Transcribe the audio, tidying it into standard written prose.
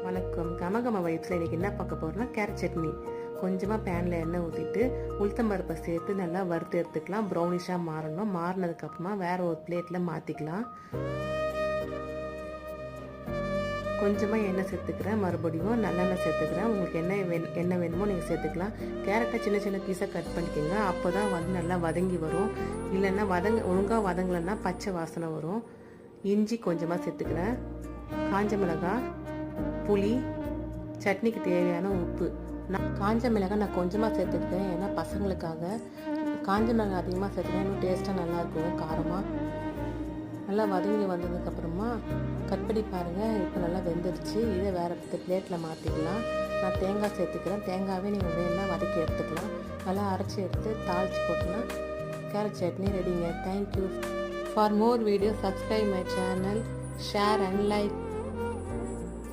வணக்கம். கமகம வயிற்றில் இன்றைக்கி என்ன பார்க்க போகிறோம்னா கேரட் சட்னி. கொஞ்சமாக பேனில் எண்ணெய் ஊற்றிட்டு உளுத்தம்பருப்பை சேர்த்து நல்லா வறுத்து எடுத்துக்கலாம். ப்ரௌனிஷாக மாறணும். மாறினதுக்கப்புறமா வேறு ஒரு பிளேட்டில் மாற்றிக்கலாம். கொஞ்சமாக எண்ணெய் சேர்த்துக்கிறேன். மறுபடியும் நல்லெண்ணெய் சேர்த்துக்கிறேன். உங்களுக்கு என்ன வேணுமோ நீங்கள் சேர்த்துக்கலாம். கேரட்டை சின்ன சின்ன பீஸாக கட் பண்ணிக்கோங்க. அப்போ தான் நல்லா வதங்கி வரும். இல்லைன்னா ஒழுங்காக வதங்கலைன்னா பச்சை வாசனை வரும். இஞ்சி கொஞ்சமாக சேர்த்துக்கிறேன். காஞ்ச மிளகாய், புளி, சட்னிக்கு தேவையான உப்பு. காஞ்ச மிளகாய் நான் கொஞ்சமாக சேர்த்துருக்கேன், ஏன்னா பசங்களுக்காக. காஞ்ச மிளகாய் அதிகமாக சேர்த்துக்கேன், இன்னும் டேஸ்ட்டாக நல்லாயிருக்கும், காரமாக. நல்லா வதங்கி வந்ததுக்கப்புறமா கட் பண்ணி பாருங்கள். இப்போ நல்லா வெந்துடுச்சு. இதை வேறு பிளேட்டில் மாற்றிக்கலாம். நான் தேங்காய் சேர்த்துக்கிறேன். தேங்காவே நீங்கள் வேணும்னா வதக்கி எடுத்துக்கலாம். நல்லா அரைச்சி எடுத்து தாளித்து போட்டோன்னா கேரட் சட்னி ரெடிங்க. Thank you. For more video subscribe my channel, share and like.